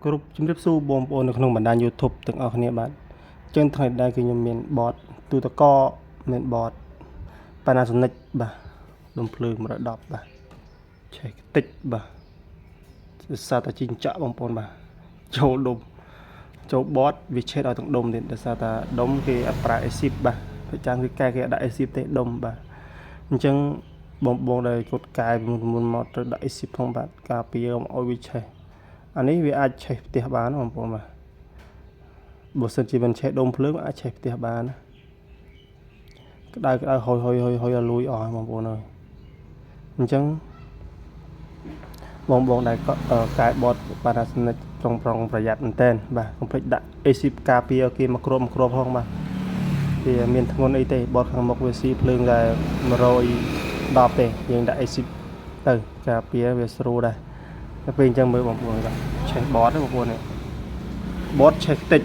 គ្រប់ជំរាបសួរបងប្អូននៅក្នុងបណ្ដាញ YouTube ទាំងអស់គ្នាបាទចឹងថ្ងៃនេះគឺខ្ញុំមានបតទូទឹកកកមានបត Panasonic បាទដុំភ្លើង110បាទឆេះតិចបាទសារតែជីងចាក់បងប្អូនបាទចូលដុំចូលបតវាឆេះដល់ទាំងដុំទៀតដោយសារតែដុំគេអត់ប្រើអេស៊ីបបាទប្រចាំគឺកែគេដាក់អេស៊ីបទេដុំបាទអញ្ចឹងបងដែលគាត់កែមុនមកត្រូវដាក់អេស៊ីបផងបាទការពារកុំឲ្យវាឆេះអានេះវាអាចឆេះផ្ទះបានបងប្អូនបាទបើសិនជាមិនឆេះដុំភ្លើងអាចឆេះផ្ទះបានក្តៅហុយឲ្យលួយអស់បងប្អូនអើយអញ្ចឹងបងដែលកែបត Panasonic ប្រុងប្រយ័ត្នមែនតើបាទកុំភ្លេចដាក់អេស៊ីបការពារគេមកគ្របផងបាទវាមានធ្ងន់អីទេបតខាងមុខវាស៊ីភ្លើងតែ110ទេយើងដាក់អេស៊ីបទៅការពារវាស្រួលដែរតែពេលអញ្ចឹងមើលបងប្អូនបាទឆេះបតទេបងប្អូននេះបតឆេះតិច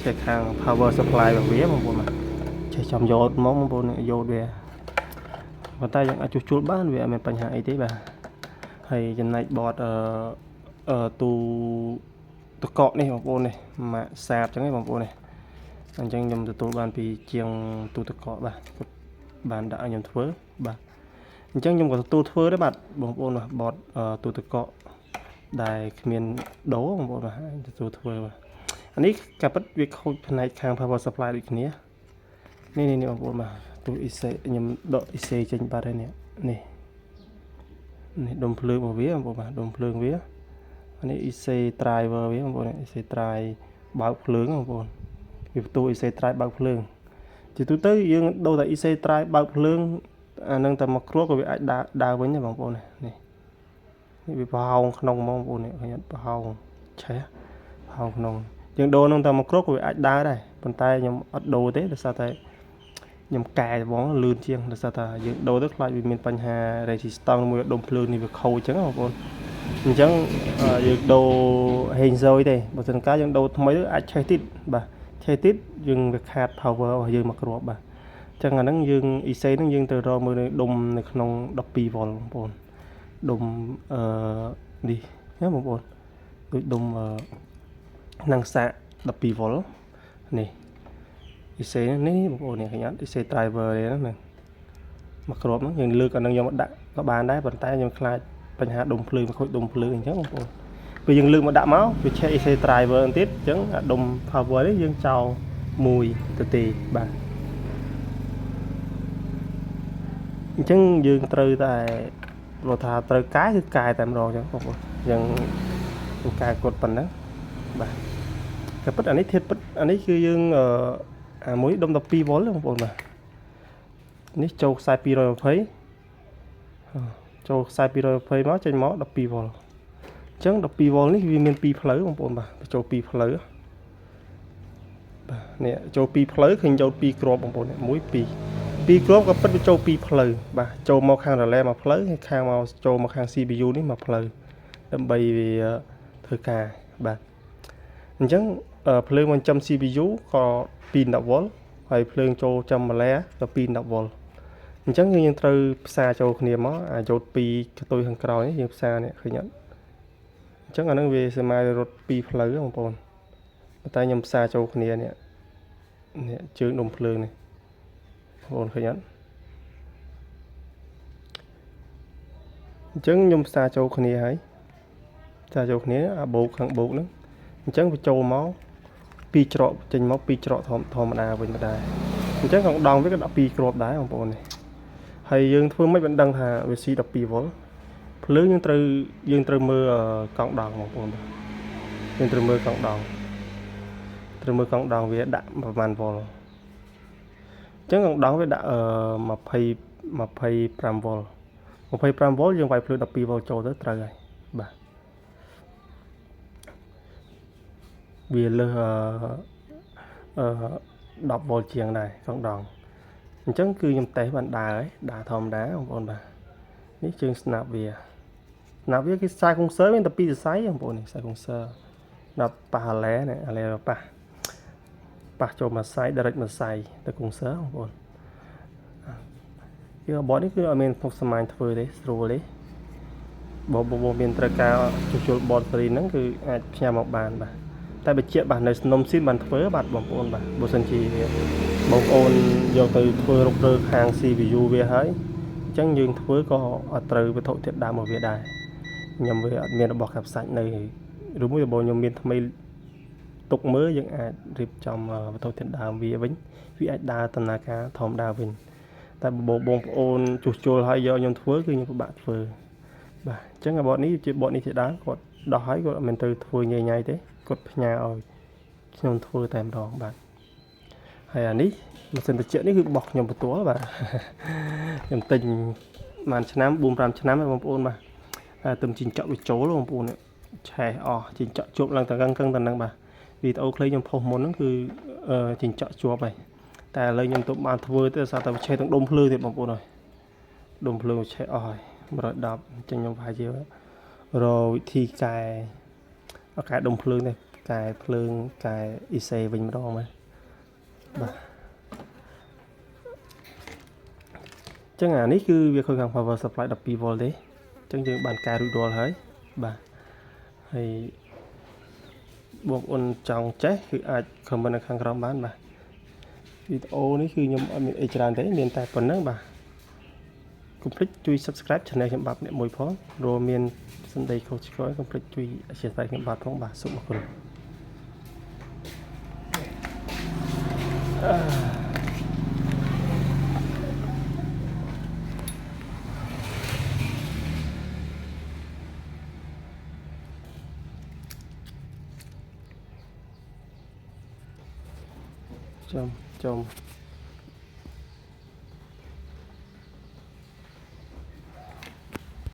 ឆេះខាង power supply របស់វាបងប្អូនបាទឆេះចំយោតមកបងប្អូនយោតវាប៉ុន្តែយើងអាចជួសជុលបានវាអត់មានបញ្ហាអីទេបាទហើយចំណែកបតទូទឹកកកនេះបងប្អូននេះម៉ាក់សាបអញ្ចឹងឯងបងប្អូននេះអញ្ចឹងខ្ញុំទទួលបានពីជាងទូទឹកកកបាទគាត់បានដាក់ឲ្យខ្ញុំធ្វើបាទអញ្ចឹងខ្ញុំក៏ទទួលធ្វើដែរបាទបងប្អូនបាទបតទូទឹកកកដែលគ្មានដូរបងប្អូនបាទទទួលធ្វើបាទអានេះការពិតវាខូចផ្នែកខាង power supply ដូចគ្នានេះបងប្អូនបាទទូ IC ខ្ញុំដក IC ចេញបាត់ហើយនេះដុំភ្លើងរបស់វាបងប្អូនបាទដុំភ្លើងវាអានេះ IC driver វាបងប្អូន IC drive បើកភ្លើងបងប្អូនវាផ្ទុះ IC drive បើកភ្លើងជាទូទៅយើងដូរតែ IC drive បើកភ្លើងអានឹងតែមកគ្រាប់ក៏វាអាចដើរវិញដែរបងប្អូននេះវាប្រហោងក្នុងបងប្អូននេះឃើញអត់ប្រហោងឆេះប្រហោងក្នុងយើងដូរនឹងតែមកគ្រាប់ក៏វាអាចដើរដែរប៉ុន្តែខ្ញុំអត់ដូរទេដោយសារតែខ្ញុំកែហ្មងលឿនជាងដោយសារតែយើងដូរទៅខ្លាចវាមានបញ្ហា resistance មួយដុំភ្លើងនេះវាខូចអញ្ចឹងបងប្អូនអញ្ចឹងយើងដូរហេងស៊យទេបើសិនកាលយើងដូរថ្មីទៅអាចឆេះតិចបាទឆេះតិចយើងវាខាត power របស់យើងមកគ្រាប់បាទអញ្ចឹងអាហ្នឹងយើង IC ហ្នឹងយើងទៅរកមើលដុំនៅក្នុង12 V បងប្អូនដុំនេះណាបងប្អូនដូចដុំនឹងសាក12 V នេះ IC នេះបងប្អូននេះឃើញអត់ IC driver នេះហ្នឹងមកគ្រាប់ហ្នឹងយើងលើកអាហ្នឹងយកមកដាក់ក៏បានដែរប៉ុន្តែខ្ញុំខ្លាចបញ្ហាដុំភ្លើងខូចដុំភ្លើងអញ្ចឹងបងប្អូនពេលយើងលើកមកដាក់មកវាឆេះ IC driver ទៀតអញ្ចឹងអាដុំ power នេះយើងចោលមួយទៅទេបាទអញ្ចឹងយើងត្រូវតែបើថាត្រូវកែគឺកែតែម្ដងអញ្ចឹងបងប្អូនយើងកែគាត់ប៉ុណ្ណឹងបាទតែពិតអានេះធាតុពិតអានេះគឺយើងអាមួយដុំ12 V បងប្អូនបាទនេះចូលខ្សែ220ចូលខ្សែ220មកចេញមក12 V អញ្ចឹង12 Vនេះវាមាន2ផ្លូវបងប្អូនបាទចូល2ផ្លូវបាទនេះចូល2ផ្លូវឃើញចូល2គ្រាប់បងប្អូន1 2គ្រាប់ក៏ពិតវាចូល2ផ្លូវបាទចូលមកខាងរ៉េឡេមួយផ្លូវហើយខាងមកចូលមកខាង CPU នេះមួយផ្លូវដើម្បីវាធ្វើការបាទអញ្ចឹងភ្លើងបញ្ចាំ CPU ក៏210 V ហើយភ្លើងចូលចាំម៉ាឡែក៏210 Vអញ្ចឹងយើងត្រូវផ្សារចូលគ្នាមកអាយ៉ូត2ខ្ទុយខាងក្រោយនេះយើងផ្សារនេះឃើញអត់អញ្ចឹងអានឹងវាសម័យរត់2ផ្លូវបងប្អូនតែខ្ញុំផ្សារចូលគ្នានេះជើងដុំភ្លើងនេះបងប្អូនឃើញអត់អញ្ចឹងខ្ញុំផ្សារចូលគ្នាហើយផ្សារចូលគ្នាអាបូកខាងបូកហ្នឹងអញ្ចឹងវាចូលមក2ច្រកចេញមក2ច្រកធម្មតាវិញដែរអញ្ចឹងកងដងវាក៏ដាក់2គ្រាប់ដែរបងប្អូននេះហើយយើងធ្វើមិនបានដឹងថាវាស៊ី12 Vភ្លើងយើងត្រូវមើលកងដងបងប្អូនយើងត្រូវមើលកងដងវាដាក់ប្រហែល V អញ្ចឹងកងដងវាដាក់25 V យើងវាយភ្លើង12 V ចូលទៅត្រូវហើយបាទវាលើស10 V ជាងដែរកងដងអញ្ចឹងគឺខ្ញុំតេស្តបានដើរហើយដើរធម្មតាបងប្អូនបាទនេះជើងស្នាប់វាគឺខ្សែកុងសឺមានតែ2សរសៃបងប្អូននេះខ្សែកុងសឺដល់ប៉ះអាឡែនេះអាឡែប៉ះចូលមួយសៃ direct មួយសៃទៅកុងសឺបងប្អូនគឺបតនេះគឺអត់មានពុកសម្ាញ់ធ្វើទេស្រួលទេ បងមានត្រូវការជួសជុល battery ហ្នឹងគឺអាចផ្ញើមកបានបាទតែបញ្ជាក់បាទនៅស្នុំស៊ីនបានធ្វើបាទបងប្អូនបាទបើសិនជាបងប្អូនយកទៅធ្វើរុករើខាង CPU វាហើយអញ្ចឹងយើងធ្វើក៏អត់ត្រូវវត្ថុធាតុដើមមកវាដែរខ្ញុំវាអត់មានរបស់កាប់សាច់នៅឬមួយបងខ្ញុំមានថ្មីទុកមើលយើងអាចរៀបចំវត្ថុធាតុដើមវាវិញវាអាចដើរដំណើរការធម្មតាវិញតែបងប្អូនជួសជុលហើយយកខ្ញុំធ្វើគឺខ្ញុំពិបាកធ្វើបាទអញ្ចឹងបតនេះជាបតនេះជាដើមគាត់ដោះហើយគាត់អត់មែនទៅធ្វើញ៉ៃញ៉ៃទេគាត់ផ្ញើឲ្យខ្ញុំធ្វើតែម្ដងបាទហើយអានេះម៉ាស៊ីនត្រជាក់នេះគឺបោះខ្ញុំបន្ទាល់បាទខ្ញុំទិញប្រហែលឆ្នាំ 4-5 ឆ្នាំហើយបងប្អូនបាទទៅជីងចក់វាចូលបងប្អូនឆេះអស់ជីងចក់ជាប់ឡើងតកឹងតែហ្នឹងបាទវីដេអូខ្លីខ្ញុំផុសមុនហ្នឹងគឺជីងចក់ជាប់ហើយតែឥឡូវខ្ញុំទៅបានធ្វើទៅសារតែឆេះទាំងដុំភ្លើងទៀតបងប្អូនអើយដុំភ្លើងឆេះអស់ហើយ110អញ្ចឹងខ្ញុំប្រហែលជារកវិធីកែដុំភ្លើងនេះកែភ្លើងកែអ៊ីសេវិញម្ដងបាទអញ្ចឹងអានេះគឺវាខូចខាង power supply 12V ទេអញ្ចឹងយើងបានកែរួចរាល់ហើយបាទហើយបងប្អូនចង់ចេះគឺអាច comment នៅខាងក្រោមបានបាទវីដេអូនេះគឺខ្ញុំអត់មានអីច្រើនទេមានតែប៉ុណ្្នឹងបាទកុំភ្លេចជួយ subscribe channel ខ្ញុំបាទអ្នកមួយផងរួមមានសម្ដីខុសឆ្គងកុំភ្លេចជួយអធិស្ឋានខ្ញុំបាទផងបាទសូមអរគុណចំ